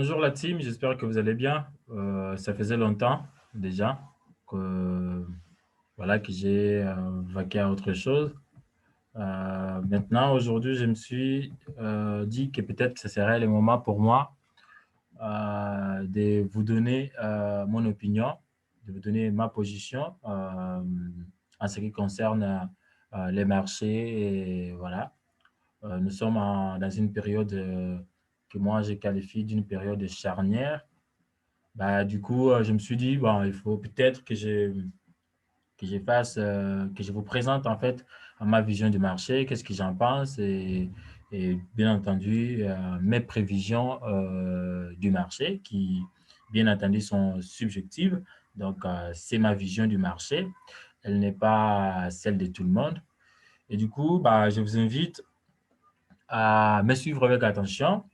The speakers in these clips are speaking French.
Bonjour la team, j'espère que vous allez bien. Ça faisait longtemps déjà que, voilà, que j'ai vaqué à autre chose. Maintenant, aujourd'hui, je me suis dit que peut-être ce serait le moment pour moi de vous donner mon opinion, de vous donner ma position en ce qui concerne les marchés. Et voilà. Nous sommes dans une période que moi je qualifie d'une période charnière. Bah, du coup, je me suis dit, bon, il faut peut-être que je fasse, que je vous présente en fait ma vision du marché, qu'est-ce que j'en pense et bien entendu mes prévisions du marché qui, bien entendu, sont subjectives. Donc, c'est ma vision du marché. Elle n'est pas celle de tout le monde. Et du coup, bah, je vous invite à me suivre avec attention.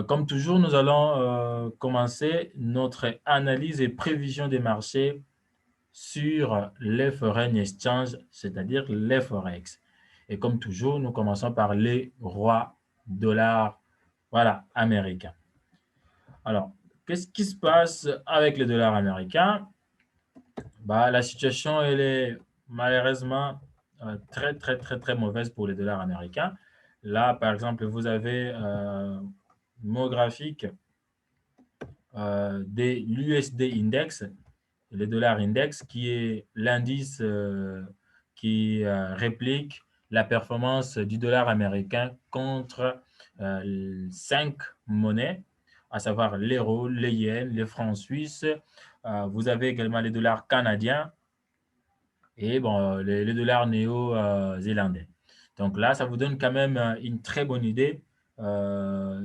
Comme toujours, nous allons commencer notre analyse et prévision des marchés sur les foreign exchange, c'est-à-dire les forex. Et comme toujours, nous commençons par les rois dollars, voilà, américains. Alors, qu'est-ce qui se passe avec le dollar américain? Bah, la situation, elle est malheureusement très, très, très, très mauvaise pour les dollars américains. Là, par exemple, vous avez mon graphique de l'USD Index, le dollar index, qui est l'indice qui réplique la performance du dollar américain contre 5 monnaies, à savoir l'euro, les yens, les francs suisses. Vous avez également les dollars canadiens et bon, les dollars néo-zélandais. Donc là, ça vous donne quand même une très bonne idée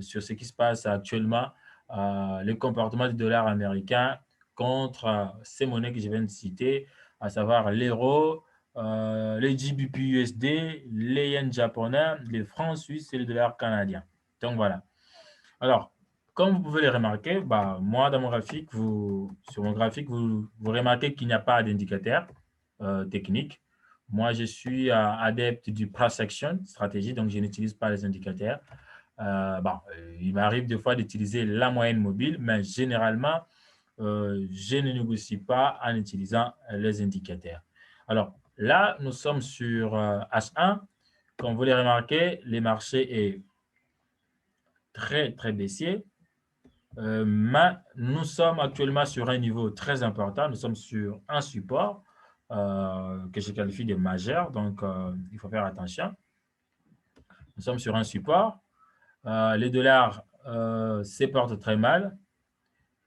sur ce qui se passe actuellement, le comportement du dollar américain contre ces monnaies que je viens de citer, à savoir l'euro, les GBP USD, les yens japonais, les francs suisses et le dollar canadien. Donc voilà. Alors, comme vous pouvez le remarquer, bah, moi, dans mon graphique, sur mon graphique, vous remarquez qu'il n'y a pas d'indicateur technique. Moi, je suis adepte du price action stratégie, donc je n'utilise pas les indicateurs. Il m'arrive des fois d'utiliser la moyenne mobile, mais généralement, je ne négocie pas en utilisant les indicateurs. Alors là, nous sommes sur H1. Comme vous l'avez remarqué, le marché est très, très baissier. Mais nous sommes actuellement sur un niveau très important. Nous sommes sur un support que je qualifie de majeur, donc il faut faire attention. Nous sommes sur un support. Les dollars se portent très mal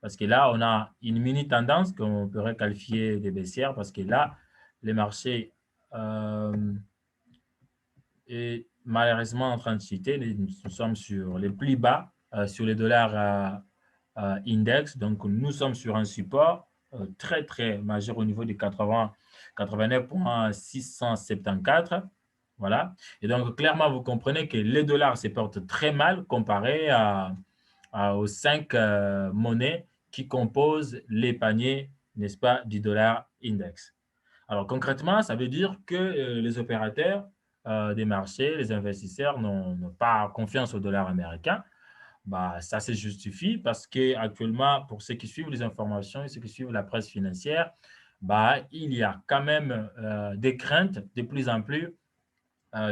parce que là, on a une mini tendance qu'on pourrait qualifier de baissière parce que là, les marchés est malheureusement en train de chuter. Nous sommes sur les plus bas sur les dollars index. Donc, nous sommes sur un support très, très majeur au niveau de 89,674. Voilà. Et donc, clairement, vous comprenez que les dollars se portent très mal comparé aux 5 monnaies qui composent les paniers, n'est-ce pas, du dollar index. Alors, concrètement, ça veut dire que les opérateurs des marchés, les investisseurs n'ont pas confiance au dollar américain. Bah, ça se justifie parce qu'actuellement, pour ceux qui suivent les informations et ceux qui suivent la presse financière, bah, il y a quand même des craintes de plus en plus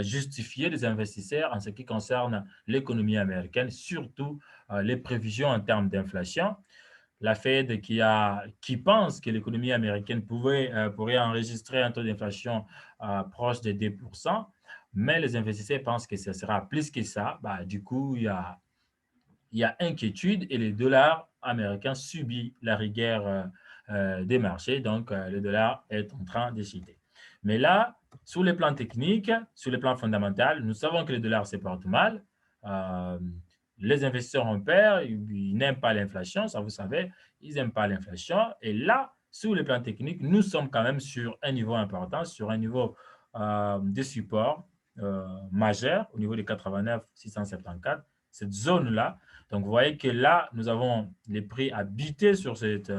justifiées des investisseurs en ce qui concerne l'économie américaine, surtout les prévisions en termes d'inflation. La Fed qui pense que l'économie américaine pourrait enregistrer un taux d'inflation proche de 2%, mais les investisseurs pensent que ce sera plus que ça. Bah, du coup, il y a inquiétude et le dollar américain subit la rigueur des marchés. Donc, le dollar est en train de chuter. Mais là, sur les plans techniques, sur les plans fondamentaux, nous savons que le dollar se porte mal. Euh, les investisseurs ont peur, ils n'aiment pas l'inflation, ça vous savez, ils n'aiment pas l'inflation. Et là, sur le plan technique, nous sommes quand même sur un niveau important, sur un niveau de support majeur au niveau de 89 674, cette zone-là. Donc, vous voyez que là, nous avons les prix à buter sur cette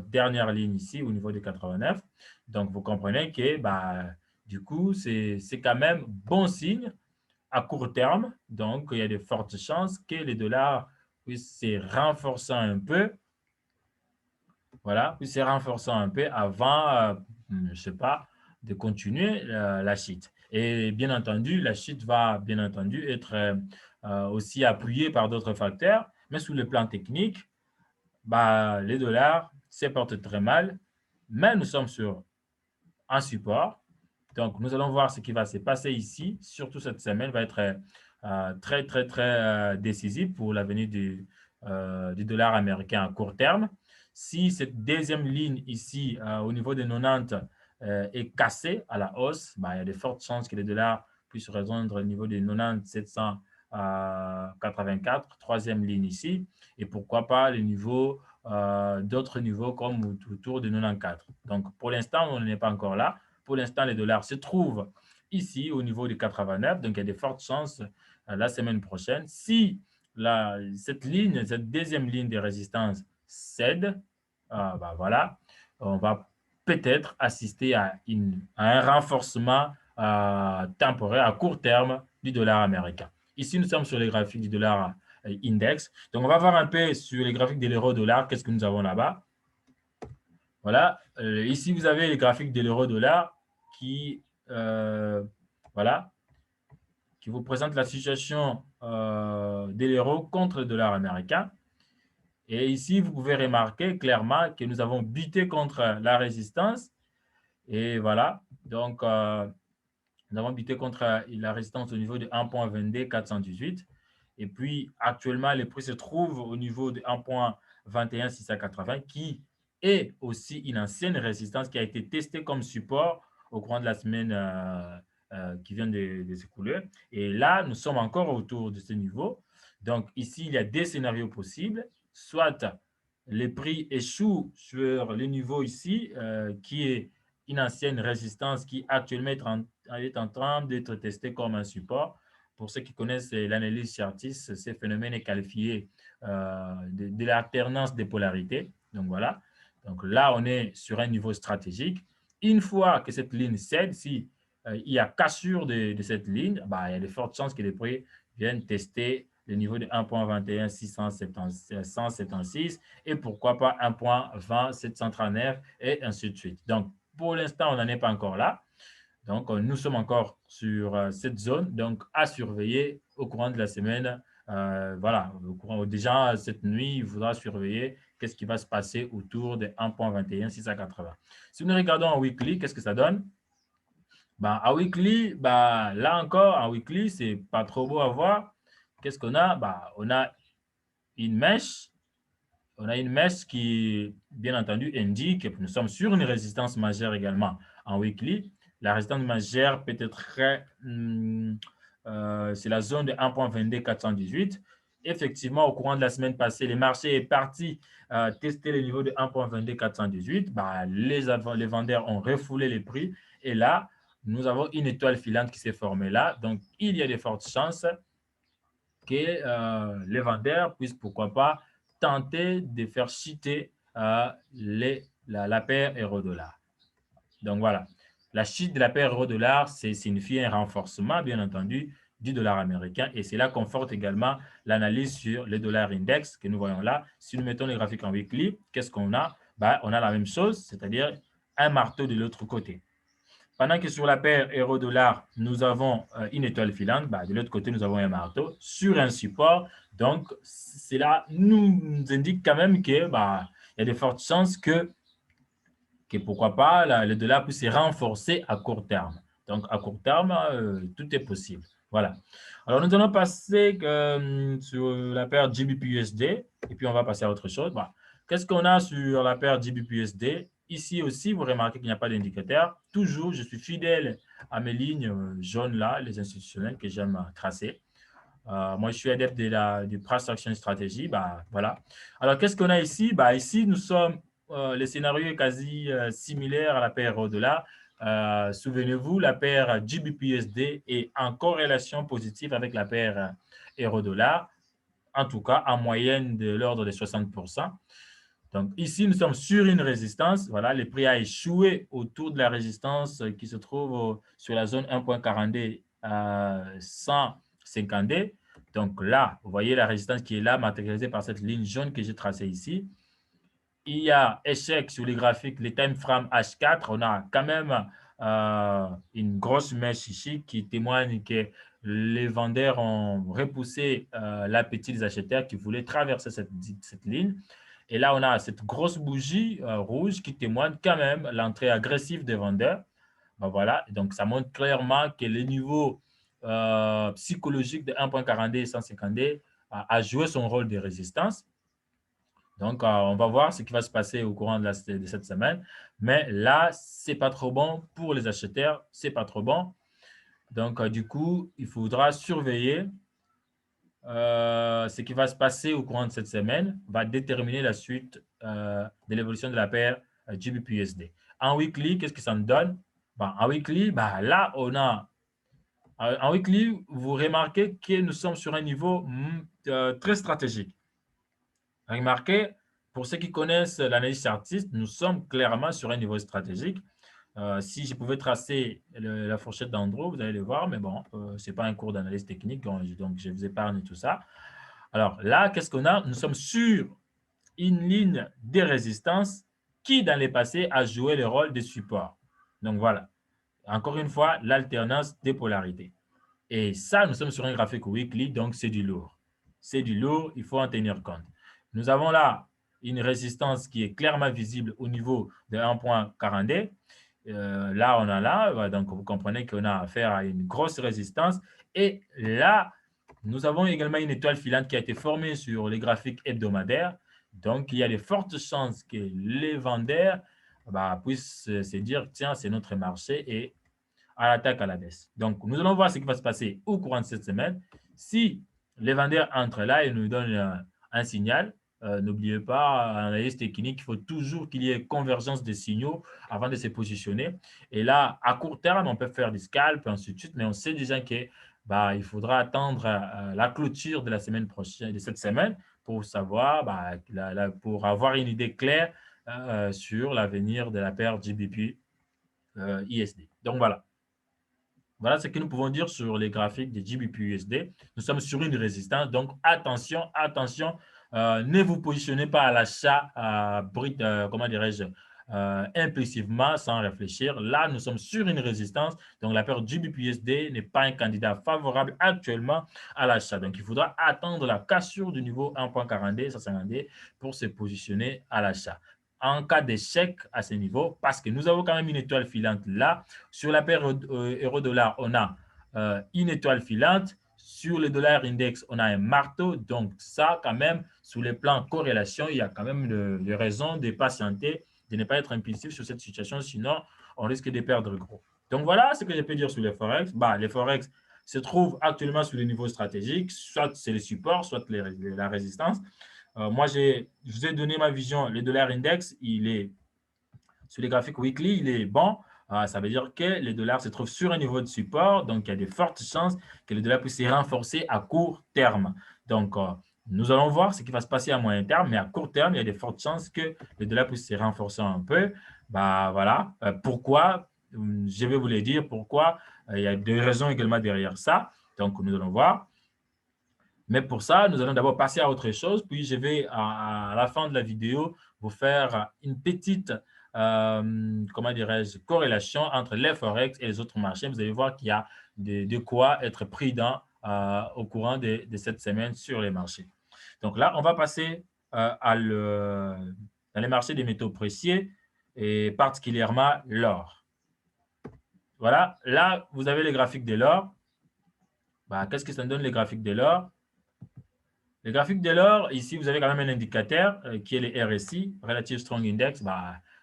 dernière ligne ici au niveau de 89. Donc, vous comprenez que bah, du coup, c'est quand même bon signe à court terme. Donc, il y a de fortes chances que les dollars puis c'est renforçant un peu. Voilà, puis c'est renforçant un peu avant, je ne sais pas, de continuer la chute. Et bien entendu, la chute va bien entendu être aussi appuyée par d'autres facteurs, mais sur le plan technique, bah, les dollars se portent très mal, mais nous sommes sur un support. Donc, nous allons voir ce qui va se passer ici, surtout cette semaine, va être très, très, très décisive pour l'avenir du dollar américain à court terme. Si cette deuxième ligne ici, au niveau de 90, est cassée à la hausse, bah, il y a de fortes chances que le dollar puisse rejoindre le niveau de 90 784, troisième ligne ici, et pourquoi pas les niveaux, d'autres niveaux comme autour de 94. Donc, pour l'instant, on n'est pas encore là. Pour l'instant, les dollars se trouvent ici au niveau de 89. Donc, il y a de fortes chances la semaine prochaine. Si cette ligne, cette deuxième ligne de résistance cède, bah voilà, on va peut-être assister à un renforcement temporaire à court terme du dollar américain. Ici, nous sommes sur les graphiques du dollar index. Donc, on va voir un peu sur les graphiques de l'euro-dollar, qu'est-ce que nous avons là-bas. Voilà, ici vous avez les graphiques de l'euro-dollar qui, voilà, qui vous présentent la situation de l'euro contre le dollar américain. Et ici, vous pouvez remarquer clairement que nous avons buté contre la résistance. Et voilà, donc nous avons buté contre la résistance au niveau de 1.22 418. Et puis, actuellement, les prix se trouvent au niveau de 1.21 680 qui est aussi une ancienne résistance qui a été testée comme support au courant de la semaine qui vient de s'écouler. Et là, nous sommes encore autour de ce niveau. Donc, ici, il y a des scénarios possibles. Soit les prix échouent sur le niveau ici, qui est une ancienne résistance qui actuellement est en train d'être testée comme un support. Pour ceux qui connaissent l'analyse Chartis, ce phénomène est qualifié de l'alternance des polarités. Donc voilà. Donc là, on est sur un niveau stratégique. Une fois que cette ligne cède, si il y a cassure de cette ligne, bah, il y a de fortes chances que les prix viennent tester le niveau de 1.21 676 et pourquoi pas 1.20 739 et ainsi de suite. Donc, pour l'instant, on n'en est pas encore là. Donc, nous sommes encore sur cette zone, donc à surveiller au courant de la semaine. Voilà, déjà cette nuit, il faudra surveiller qu'est-ce qui va se passer autour de 1.21 680. Si nous regardons en weekly, qu'est-ce que ça donne? Ben, en weekly, ben, là encore, en weekly, c'est pas trop beau à voir. Qu'est-ce qu'on a? Ben, on a une mèche. On a une mèche qui, bien entendu, indique que nous sommes sur une résistance majeure également en weekly. La résistance majeure peut être c'est la zone de 1.22 418. Effectivement, au courant de la semaine passée, les marchés sont partis tester le niveau de 1.22 418. Bah, les vendeurs ont refoulé les prix. Et là, nous avons une étoile filante qui s'est formée là. Donc, il y a de fortes chances que les vendeurs puissent, pourquoi pas, tenter de faire chuter la paire euro-dollar. Donc voilà, la chute de la paire euro-dollar, c'est signifie un renforcement, bien entendu, du dollar américain et cela conforte également l'analyse sur le dollar index que nous voyons là. Si nous mettons les graphiques en weekly, qu'est-ce qu'on a? Ben, on a la même chose, c'est-à-dire un marteau de l'autre côté. Pendant que sur la paire euro-dollar, nous avons une étoile filante, bah, de l'autre côté, nous avons un marteau sur un support. Donc, cela nous indique quand même que bah, il y a de fortes chances que pourquoi pas, le dollar puisse se renforcer à court terme. Donc, à court terme, tout est possible. Voilà. Alors, nous allons passer sur la paire GBP-USD et puis on va passer à autre chose. Bah, qu'est-ce qu'on a sur la paire GBP-USD? Ici aussi, vous remarquez qu'il n'y a pas d'indicateur. Toujours, je suis fidèle à mes lignes jaunes là, les institutionnelles que j'aime tracer. Moi, je suis adepte du price action stratégie. Bah, voilà. Alors, qu'est-ce qu'on a ici? Bah, ici, nous sommes, le scénario est quasi similaire à la paire euro-dollar. Souvenez-vous, la paire GBP-USD est en corrélation positive avec la paire euro-dollar, en tout cas en moyenne de l'ordre de 60%. Donc ici, nous sommes sur une résistance. Voilà, le prix a échoué autour de la résistance qui se trouve sur la zone 1.42 à 150D. Donc là, vous voyez la résistance qui est là, matérialisée par cette ligne jaune que j'ai tracée ici. Il y a échec sur les graphiques, les time frames H4. On a quand même une grosse mèche ici qui témoigne que les vendeurs ont repoussé l'appétit des acheteurs qui voulaient traverser cette ligne. Et là, on a cette grosse bougie rouge qui témoigne quand même l'entrée agressive des vendeurs. Ben voilà, donc ça montre clairement que le niveau psychologique de 1.40D et 150D a joué son rôle de résistance. Donc, on va voir ce qui va se passer au courant de cette semaine. Mais là, ce n'est pas trop bon pour les acheteurs, ce n'est pas trop bon. Donc, du coup, il faudra surveiller ce qui va se passer au courant de cette semaine, va déterminer la suite de l'évolution de la paire GBP-USD. En weekly, qu'est-ce que ça me donne? En weekly, là, on a en weekly, vous remarquez que nous sommes sur un niveau très stratégique. Remarquez, pour ceux qui connaissent l'analyse chartiste, nous sommes clairement sur un niveau stratégique. Si je pouvais tracer la fourchette d'Andrew, vous allez le voir, mais bon, ce n'est pas un cours d'analyse technique, donc je vous épargne tout ça. Alors là, qu'est-ce qu'on a? Nous sommes sur une ligne de résistance qui, dans le passé, a joué le rôle de support. Donc voilà, encore une fois, l'alternance des polarités. Et ça, nous sommes sur un graphique weekly, donc c'est du lourd. C'est du lourd, il faut en tenir compte. Nous avons là une résistance qui est clairement visible au niveau de 1.40D. Là, on a là, donc vous comprenez qu'on a affaire à une grosse résistance. Et là, nous avons également une étoile filante qui a été formée sur les graphiques hebdomadaires. Donc, il y a de fortes chances que les vendeurs puissent se dire, tiens, c'est notre marché et à l'attaque à la baisse. Donc, nous allons voir ce qui va se passer au courant de cette semaine. Si les vendeurs entrent là et nous donnent un signal, n'oubliez pas, en analyse technique, il faut toujours qu'il y ait convergence des signaux avant de se positionner. Et là, à court terme, on peut faire des scalps, ainsi de suite, mais on sait déjà que il faudra attendre la clôture de la semaine prochaine, de cette semaine, pour savoir, pour avoir une idée claire sur l'avenir de la paire GBP ISD. Donc voilà. Voilà ce que nous pouvons dire sur les graphiques de GBP-USD. Nous sommes sur une résistance, donc attention, attention, ne vous positionnez pas à l'achat comment dirais-je, impulsivement, sans réfléchir. Là, nous sommes sur une résistance, donc la paire GBP-USD n'est pas un candidat favorable actuellement à l'achat. Donc, il faudra attendre la cassure du niveau 1.40D, 150D pour se positionner à l'achat. En cas d'échec à ce niveau, parce que nous avons quand même une étoile filante là, sur la paire euro-dollar, on a une étoile filante. Sur le dollar index, on a un marteau. Donc, ça, quand même, sous les plans corrélation, il y a quand même des raisons de patienter, de ne pas être impulsif sur cette situation. Sinon, on risque de perdre gros. Donc, voilà ce que je peux dire sur les Forex. Les Forex se trouvent actuellement sur les niveaux stratégiques. Soit c'est le support, soit la résistance. Moi, je vous ai donné ma vision. Le dollar index, il est sur les graphiques weekly, il est bon. Ça veut dire que le dollar se trouve sur un niveau de support. Donc, il y a de fortes chances que le dollar puisse se renforcer à court terme. Donc, nous allons voir ce qui va se passer à moyen terme. Mais à court terme, il y a de fortes chances que le dollar puisse se renforcer un peu. Voilà. Pourquoi? Je vais vous le dire pourquoi. Il y a des raisons également derrière ça. Donc, nous allons voir. Mais pour ça, nous allons d'abord passer à autre chose. Puis, je vais, à la fin de la vidéo, vous faire une petite, comment dirais-je, corrélation entre les Forex et les autres marchés. Vous allez voir qu'il y a de quoi être prudent au courant de cette semaine sur les marchés. Donc là, on va passer dans les marchés des métaux précieux et particulièrement l'or. Voilà, là, vous avez les graphiques de l'or. Qu'est-ce que ça donne les graphiques de l'or? Le graphique de l'or, ici, vous avez quand même un indicateur qui est le RSI, Relative Strong Index.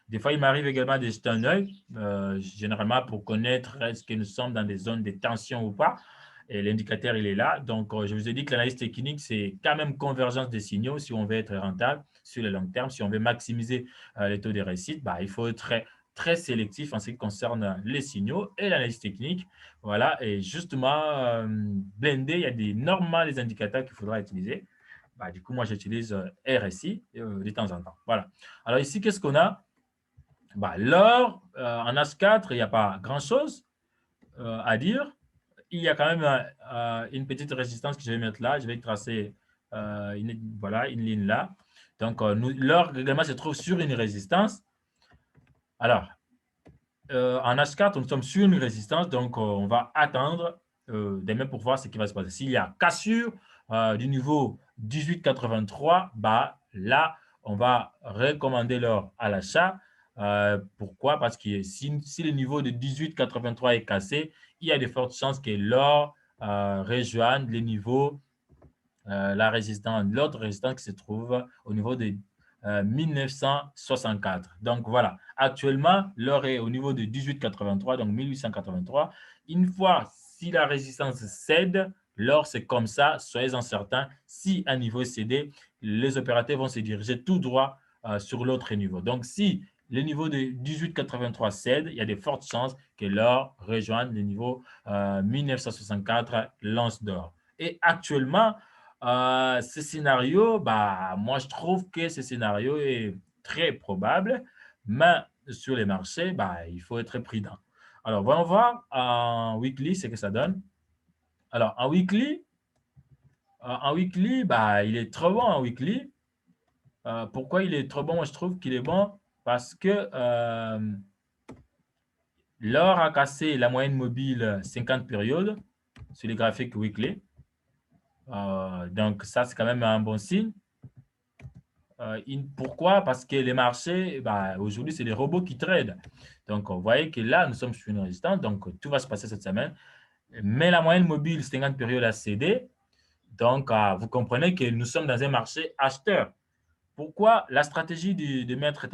Des fois, il m'arrive également de jeter un œil, généralement pour connaître est-ce que nous sommes dans des zones de tension ou pas. Et l'indicateur, il est là. Donc, je vous ai dit que l'analyse technique, c'est quand même convergence des signaux si on veut être rentable sur le long terme. Si on veut maximiser les taux de réussite, il faut être très sélectif en ce qui concerne les signaux et l'analyse technique. Voilà, et justement, blender, il y a des indicateurs qu'il faudra utiliser. Du coup, moi, j'utilise RSI de temps en temps. Voilà. Alors ici, qu'est-ce qu'on a? L'or, en H4, il n'y a pas grand-chose à dire. il y a quand même une petite résistance que je vais mettre là. Je vais tracer voilà, une ligne là. Donc, l'or également se trouve sur une résistance. Alors, en H4, nous sommes sur une résistance, donc on va attendre demain pour voir ce qui va se passer. S'il y a cassure du niveau 18,83, bah, là, on va recommander l'or à l'achat. Pourquoi? Parce que si le niveau de 18,83 est cassé, il y a de fortes chances que l'or rejoigne les niveaux la résistance, l'autre résistance qui se trouve au niveau de 1964. Donc voilà, actuellement, l'or est au niveau de 18,83, donc 1883. Une fois, si la résistance cède, l'or c'est comme ça, soyez-en certains, si un niveau est cédé, les opérateurs vont se diriger tout droit sur l'autre niveau. Donc si le niveau de 18,83 cède, il y a de fortes chances que l'or rejoigne le niveau 1964, l'once d'or. Et actuellement, ce scénario, bah, moi, je trouve que ce scénario est très probable, mais sur les marchés, bah, il faut être prudent. Alors, voyons voir en weekly ce que ça donne. Alors, en weekly, bah, il est trop bon en weekly. Pourquoi il est trop bon? Moi, je trouve qu'il est bon parce que l'or a cassé la moyenne mobile 50 périodes sur les graphiques weekly. Donc, ça, c'est quand même un bon signe. Pourquoi? Parce que les marchés, bah, aujourd'hui, c'est les robots qui tradent. Donc, vous voyez que là, nous sommes sur une résistance. Donc, tout va se passer cette semaine. Mais la moyenne mobile 50 périodes a cédé. Donc, vous comprenez que nous sommes dans un marché acheteur. Pourquoi? La stratégie de maître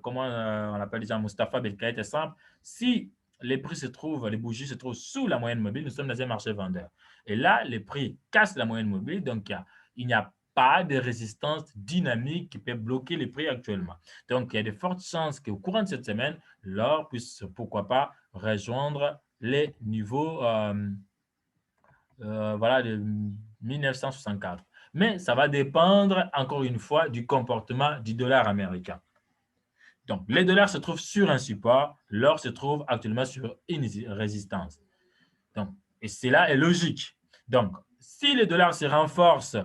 comment on l'appelle déjà, Mustapha Belkait est simple. Si les prix se trouvent, les bougies se trouvent sous la moyenne mobile, nous sommes dans un marché vendeur. Et là, les prix cassent la moyenne mobile, donc il n'y a pas de résistance dynamique qui peut bloquer les prix actuellement. Donc, il y a de fortes chances qu'au courant de cette semaine, l'or puisse, pourquoi pas, rejoindre les niveaux voilà, de 1964. Mais ça va dépendre, encore une fois, du comportement du dollar américain. Donc, les dollars se trouvent sur un support, l'or se trouve actuellement sur une résistance. Donc, et cela est logique. Donc, si le dollar se renforce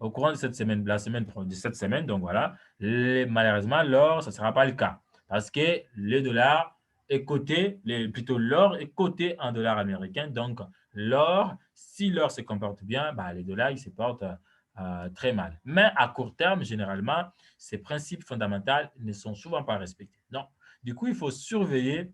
au courant de cette semaine, de cette semaine, donc voilà, malheureusement, l'or, ça ne sera pas le cas. Parce que le dollar est coté, plutôt l'or est coté en dollars américains. Donc, l'or, si l'or se comporte bien, bah, les dollars, ils se portent très mal. Mais à court terme, généralement, ces principes fondamentaux ne sont souvent pas respectés. Donc, du coup, il faut surveiller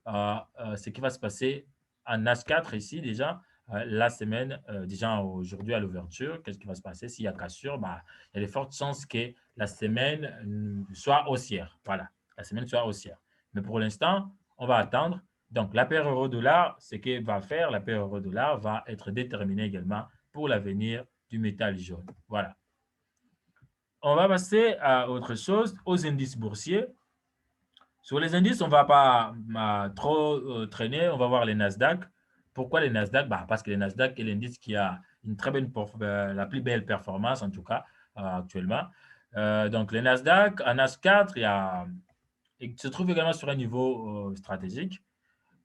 ce qui va se passer en H4 ici déjà, la semaine, déjà aujourd'hui à l'ouverture, qu'est-ce qui va se passer? S'il y a cassure, bah, il y a de fortes chances que la semaine soit haussière. Voilà, la semaine soit haussière. Mais pour l'instant, on va attendre. Donc, la paire euro-dollar, ce qu'elle va faire, la paire euro-dollar va être déterminée également pour l'avenir du métal jaune. Voilà. On va passer à autre chose, aux indices boursiers. Sur les indices, on ne va pas trop traîner. On va voir les Nasdaq. Pourquoi les Nasdaq? Bah, parce que les Nasdaq est l'indice qui a une très bonne, la plus belle performance, en tout cas, actuellement. Donc, les Nasdaq, en H4, il se trouve également sur un niveau stratégique.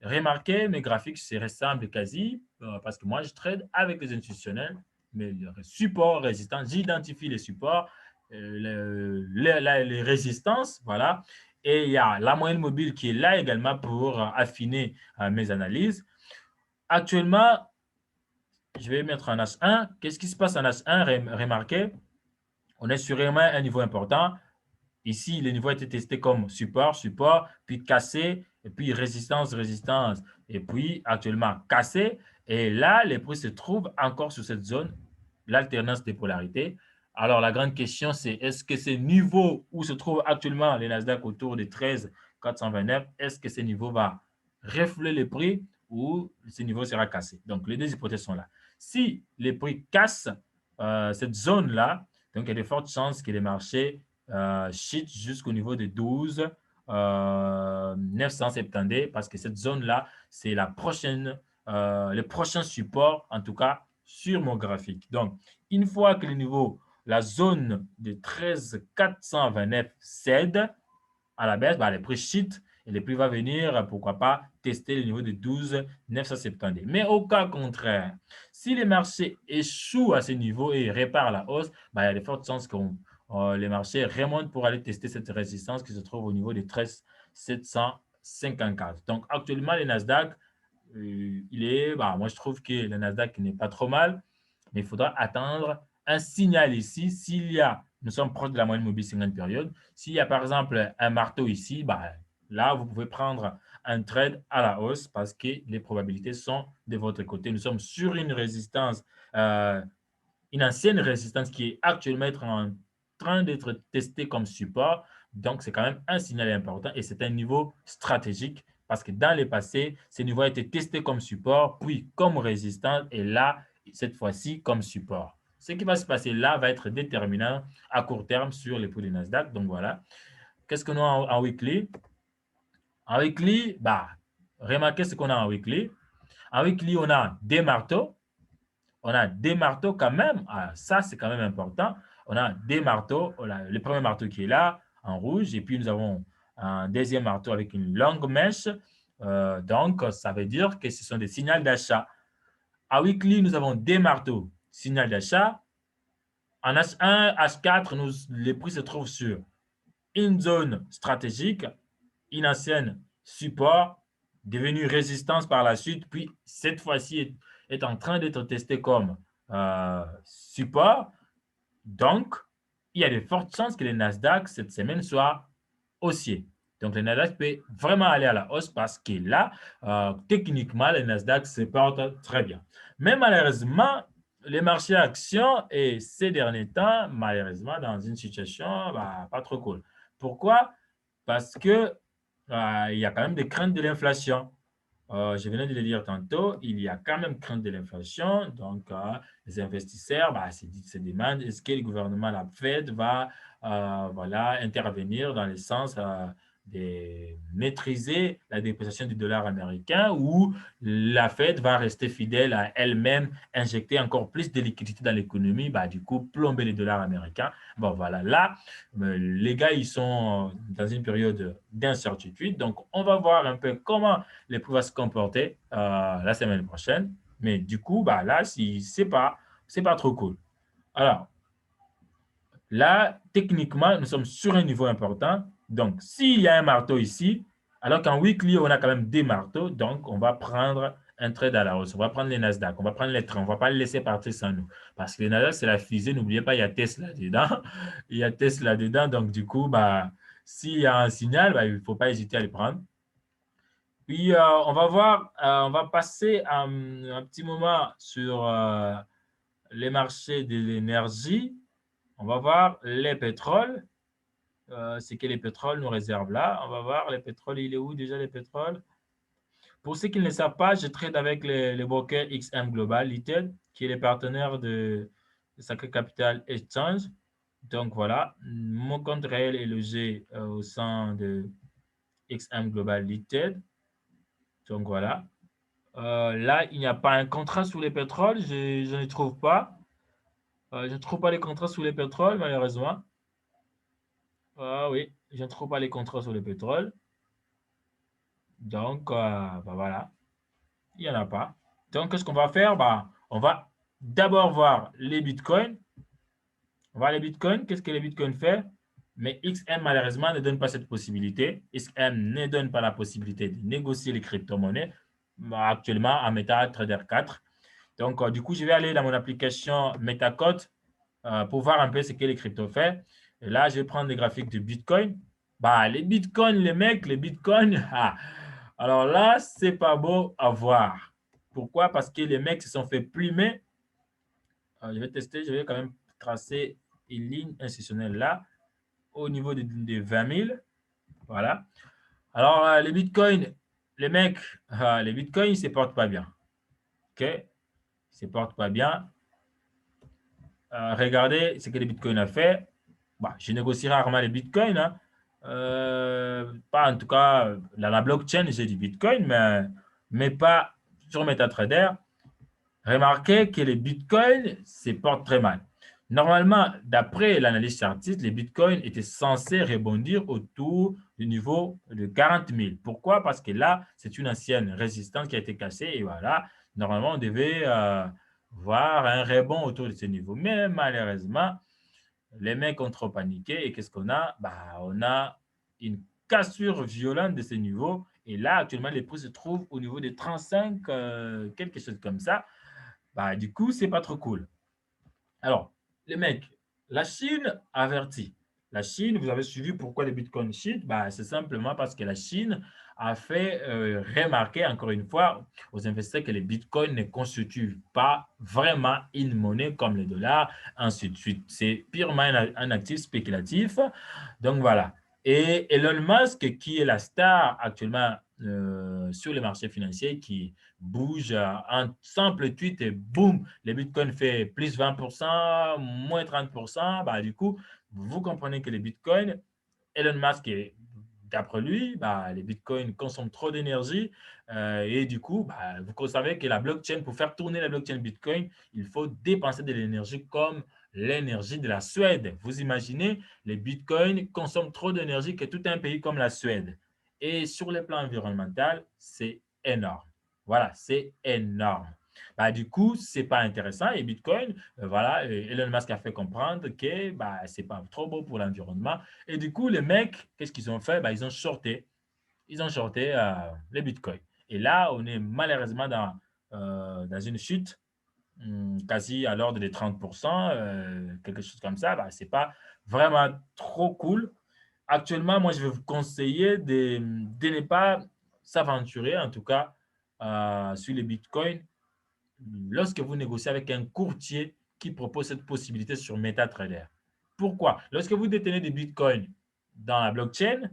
Remarquez, mes graphiques se ressemblent quasi, parce que moi, je trade avec les institutionnels, mais les supports résistants, j'identifie les supports, les résistances, voilà. Et il y a la moyenne mobile qui est là également pour affiner mes analyses. Actuellement, je vais mettre en H1. Qu'est-ce qui se passe en H1? Remarquez, on est sur vraiment un niveau important. Ici, le niveau a été testé comme support, support, puis cassé, et puis résistance, résistance, et puis actuellement cassé. Et là, les prix se trouvent encore sur cette zone, l'alternance des polarités. Alors, la grande question, c'est est-ce que ces niveaux où se trouvent actuellement les Nasdaq autour de 13 429, est-ce que ces niveaux vont refléter les prix ou ce niveau sera cassé? Donc, les deux hypothèses sont là. Si les prix cassent cette zone-là, donc il y a de fortes chances que les marchés chute jusqu'au niveau de 12 970 parce que cette zone-là, c'est la prochaine, le prochain support, en tout cas, sur mon graphique. Donc, une fois que le niveau, la zone de 13 429 cède à la baisse, bah, les prix chutent et les prix vont venir, pourquoi pas, tester le niveau de 12 970. Mais au cas contraire, si les marchés échouent à ce niveau et réparent la hausse, bah, il y a de fortes chances que les marchés remontent pour aller tester cette résistance qui se trouve au niveau de 13 754. Donc, actuellement, le Nasdaq, moi, je trouve que le Nasdaq n'est pas trop mal, mais il faudra attendre un signal ici. Nous sommes proches de la moyenne mobile 50 période. S'il y a par exemple un marteau ici, bah, là, vous pouvez prendre un trade à la hausse parce que les probabilités sont de votre côté. Nous sommes sur une résistance, une ancienne résistance qui est actuellement en train d'être testée comme support. Donc, c'est quand même un signal important et c'est un niveau stratégique parce que dans le passé, ce niveau a été testé comme support, puis comme résistance et là, cette fois-ci, comme support. Ce qui va se passer là va être déterminant à court terme sur les prix du Nasdaq. Donc, voilà. Qu'est-ce qu'on a en weekly? En weekly, bah, remarquez ce qu'on a en weekly. En weekly, on a des marteaux. On a des marteaux quand même. Ah, ça, c'est quand même important. On a des marteaux. On a le premier marteau qui est là, en rouge. Et puis, nous avons un deuxième marteau avec une longue mèche. Donc, ça veut dire que ce sont des signaux d'achat. À weekly, nous avons des marteaux, signal d'achat. En H1, H4, les prix se trouvent sur une zone stratégique, une ancienne support, devenue résistance par la suite, puis cette fois-ci est en train d'être testé comme support. Donc, il y a de fortes chances que le Nasdaq cette semaine soit haussier. Donc, le Nasdaq peut vraiment aller à la hausse parce que là, techniquement, le Nasdaq se porte très bien. Mais malheureusement, les marchés actions et ces derniers temps, malheureusement, dans une situation pas trop cool. Pourquoi? Parce que il y a quand même des craintes de l'inflation. Je venais de le dire tantôt, il y a quand même crainte de l'inflation. Donc, les investisseurs se demandent est-ce que le gouvernement, la Fed, va intervenir dans le sens de maîtriser la dépréciation du dollar américain ou la Fed va rester fidèle à elle-même, injecter encore plus de liquidités dans l'économie, du coup, plomber les dollars américains. Bon, voilà, là, les gars, ils sont dans une période d'incertitude. Donc, on va voir un peu comment les prix vont se comporter la semaine prochaine. Mais du coup, là, c'est pas trop cool. Alors, là, techniquement, nous sommes sur un niveau important. Donc, s'il y a un marteau ici, alors qu'en weekly, on a quand même des marteaux, donc on va prendre un trade à la hausse. On va prendre les Nasdaq, on va prendre les trains, on ne va pas le laisser partir sans nous. Parce que les Nasdaq, c'est la fusée. N'oubliez pas, il y a Tesla dedans. Il y a Tesla dedans. Donc, du coup, s'il y a un signal, il ne faut pas hésiter à le prendre. Puis, on va voir, on va passer un petit moment sur les marchés de l'énergie. On va voir les pétroles. C'est que les pétroles nous réservent là. On va voir les pétroles. Il est où déjà les pétroles? Pour ceux qui ne le savent pas, je trade avec le broker XM Global Limited, qui est le partenaire de Sacré Capital Exchange. Donc voilà, mon compte réel est logé au sein de XM Global Limited. Donc voilà. Là, il n'y a pas un contrat sous les pétroles. Je ne trouve pas. Je ne trouve pas les contrats sous les pétroles, malheureusement. Ah oui, je ne trouve pas les contrats sur le pétrole. Donc, voilà, il n'y en a pas. Donc, qu'est-ce qu'on va faire? On va d'abord voir les bitcoins. On va voir les bitcoins. Qu'est-ce que les bitcoins fait? Mais XM, malheureusement, ne donne pas cette possibilité. XM ne donne pas la possibilité de négocier les crypto-monnaies actuellement en MetaTrader 4. Donc, du coup, je vais aller dans mon application MetaCode pour voir un peu ce que les cryptos fait. Et là, je vais prendre les graphiques de Bitcoin. Les bitcoins, les mecs, les bitcoins, alors là, c'est pas beau à voir. Pourquoi? Parce que les mecs se sont fait plumer. Je vais tester, je vais quand même tracer une ligne institutionnelle là, au niveau de 20 000. Voilà. Alors, les bitcoins, les mecs, les bitcoins, ils ne se portent pas bien. OK? Ils ne se portent pas bien. Regardez ce que les bitcoins ont fait. Je négocie rarement les bitcoins. Hein. Pas en tout cas, dans la blockchain, j'ai du bitcoin, mais pas sur MetaTrader. Remarquez que les bitcoins se portent très mal. Normalement, d'après l'analyse chartiste, les bitcoins étaient censés rebondir autour du niveau de 40 000. Pourquoi? Parce que là, c'est une ancienne résistance qui a été cassée et voilà, normalement, on devait voir un rebond autour de ce niveau. Mais malheureusement, les mecs ont trop paniqué et qu'est-ce qu'on a? Bah, on a une cassure violente de ce niveau. Et là, actuellement, les prix se trouvent au niveau des 35, quelque chose comme ça. Bah, du coup, c'est pas trop cool. Alors, les mecs, la Chine avertit. La Chine, vous avez suivi pourquoi les bitcoins chutent? Bah, c'est simplement parce que la Chine a fait remarquer encore une fois aux investisseurs que les bitcoins ne constituent pas vraiment une monnaie comme le dollar, ainsi de suite. C'est purement un actif spéculatif. Donc voilà. Et Elon Musk, qui est la star actuellement sur les marchés financiers, qui bouge un simple tweet et boum, les bitcoins fait plus 20%, moins 30%. Bah, du coup, vous comprenez que les bitcoins, Elon Musk, d'après lui, bah, les bitcoins consomment trop d'énergie et du coup, bah, vous savez que la blockchain, pour faire tourner la blockchain bitcoin, il faut dépenser de l'énergie comme l'énergie de la Suède. Vous imaginez, les bitcoins consomment trop d'énergie que tout un pays comme la Suède. Et sur le plan environnemental, c'est énorme. Voilà, c'est énorme. Bah, du coup, ce n'est pas intéressant. Et Bitcoin, voilà, Elon Musk a fait comprendre que bah, ce n'est pas trop beau pour l'environnement. Et du coup, les mecs, qu'est-ce qu'ils ont fait? Bah, ils ont shorté. Ils ont shorté les Bitcoins. Et là, on est malheureusement dans une chute quasi à l'ordre des 30%, quelque chose comme ça. Bah, ce n'est pas vraiment trop cool. Actuellement, moi, je vais vous conseiller de ne pas s'aventurer, en tout cas, sur les bitcoins lorsque vous négociez avec un courtier qui propose cette possibilité sur MetaTrader. Pourquoi? Lorsque vous détenez des bitcoins dans la blockchain,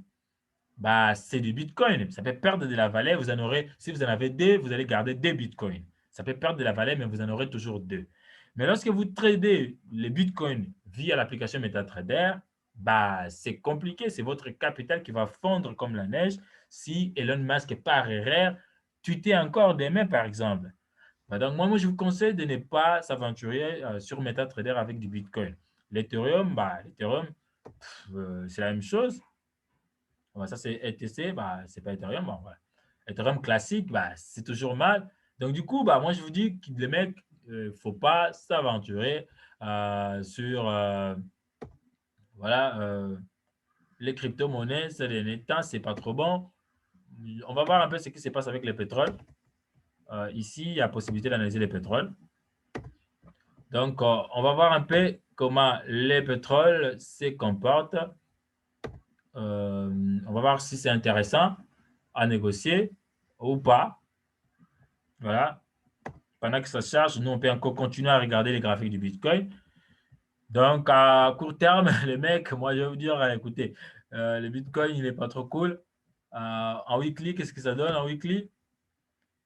bah, c'est du bitcoin. Ça peut perdre de la valeur. Vous en aurez, si vous en avez deux, vous allez garder deux bitcoins. Ça peut perdre de la valeur, mais vous en aurez toujours deux. Mais lorsque vous tradez les bitcoins via l'application MetaTrader, bah, c'est compliqué. C'est votre capital qui va fondre comme la neige si Elon Musk, par erreur, tweetait encore demain, par exemple. Bah, donc, moi, je vous conseille de ne pas s'aventurer sur MetaTrader avec du Bitcoin. L'Ethereum, bah, c'est la même chose. Bah, ça, c'est ETC, bah, c'est pas Ethereum. Bon, voilà. Ethereum classique, bah, c'est toujours mal. Donc, du coup, bah, moi, je vous dis que les mecs, il ne faut pas s'aventurer sur voilà, les crypto-monnaies. Ces derniers temps, ce n'est pas trop bon. On va voir un peu ce qui se passe avec le pétrole. Ici, il y a possibilité d'analyser le pétrole. Donc, on va voir un peu comment les pétroles se comportent. On va voir si c'est intéressant à négocier ou pas. Voilà. Pendant que ça charge, nous, on peut encore continuer à regarder les graphiques du Bitcoin. Donc, à court terme, les mecs, moi, je vais vous dire, écoutez, le Bitcoin, il n'est pas trop cool. En weekly, qu'est-ce que ça donne en weekly?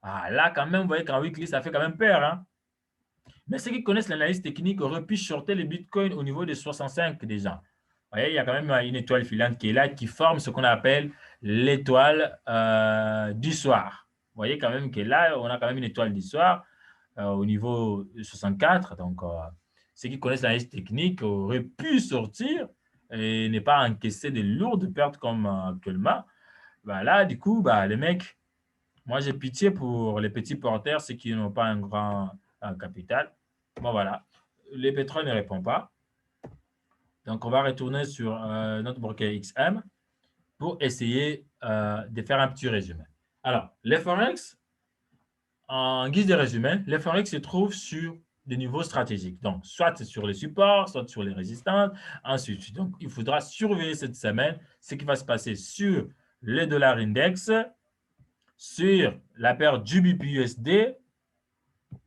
Ah, là, quand même, vous voyez qu'en weekly, ça fait quand même peur. Hein? Mais ceux qui connaissent l'analyse technique auraient pu shorter les bitcoins au niveau de 65 déjà. Vous voyez, il y a quand même une étoile filante qui est là, qui forme ce qu'on appelle l'étoile du soir. Vous voyez quand même que là, on a quand même une étoile du soir au niveau de 64. Donc, ceux qui connaissent l'analyse technique auraient pu sortir et ne pas encaisser de lourdes pertes comme actuellement. Bah, là, du coup, bah, les mecs, moi, j'ai pitié pour les petits porteurs, ceux qui n'ont pas un grand capital. Bon, voilà. Les pétroles ne répondent pas. Donc, on va retourner sur notre broker XM pour essayer de faire un petit résumé. Alors, les Forex, en guise de résumé, les Forex se trouvent sur des niveaux stratégiques. Donc, soit sur les supports, soit sur les résistances, ainsi de suite. Donc, il faudra surveiller cette semaine ce qui va se passer sur les dollars index, sur la paire du BPUSD.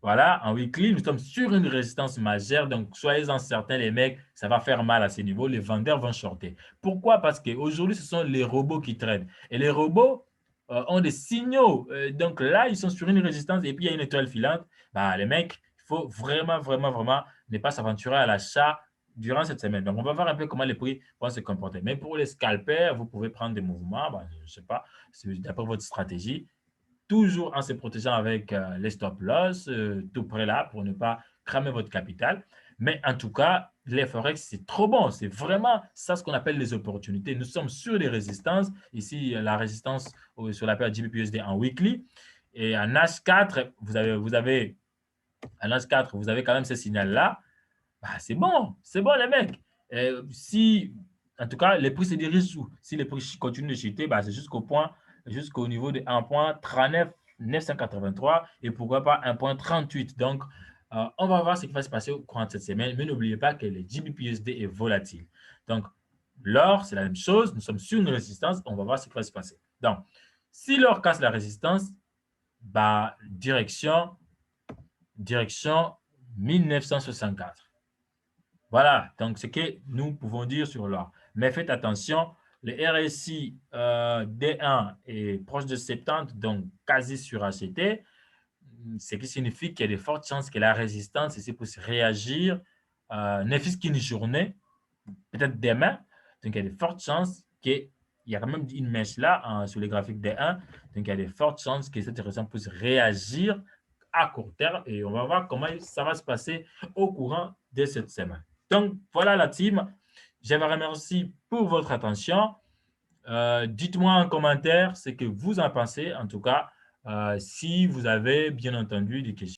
Voilà, en weekly, nous sommes sur une résistance majeure. Donc, soyez-en certains, les mecs, ça va faire mal à ces niveaux. Les vendeurs vont shorter. Pourquoi? Parce qu'aujourd'hui, ce sont les robots qui traitent. Et les robots ont des signaux. Donc là, ils sont sur une résistance et puis il y a une étoile filante. Bah, les mecs, il faut vraiment, vraiment, vraiment ne pas s'aventurer à l'achat durant cette semaine. Donc, on va voir un peu comment les prix vont se comporter. Mais pour les scalpers, vous pouvez prendre des mouvements. Bah, je ne sais pas, d'après votre stratégie, toujours en se protégeant avec les stop loss, tout près là pour ne pas cramer votre capital. Mais en tout cas, les forex, c'est trop bon. C'est vraiment ça ce qu'on appelle les opportunités. Nous sommes sur les résistances. Ici, la résistance sur la paire GBPUSD en weekly. Et en H4, en H4, vous avez quand même ce signal-là. Bah, c'est bon les mecs. Si, en tout cas, les prix se dirigent où? Si les prix continuent de chuter, bah, c'est jusqu'au niveau de 1.39 983 et pourquoi pas 1.38. Donc, on va voir ce qui va se passer au courant de cette semaine, mais n'oubliez pas que le GBPUSD est volatile. Donc, l'or, c'est la même chose. Nous sommes sur une résistance. On va voir ce qui va se passer. Donc, si l'or casse la résistance, bah, direction 1964. Voilà, donc ce que nous pouvons dire sur l'or. Mais faites attention, le RSI D1 est proche de 70, donc quasi suracheté, ce qui signifie qu'il y a de fortes chances que la résistance ici puisse réagir, ne fût-ce qu'une journée, peut-être demain. Donc il y a de fortes chances qu'il y a quand même une mèche là sur les graphiques D1, donc il y a de fortes chances que cette résistance puisse réagir à court terme et on va voir comment ça va se passer au courant de cette semaine. Donc, voilà la team. Je vous remercie pour votre attention. Dites-moi en commentaire ce que vous en pensez. En tout cas, si vous avez bien entendu des questions.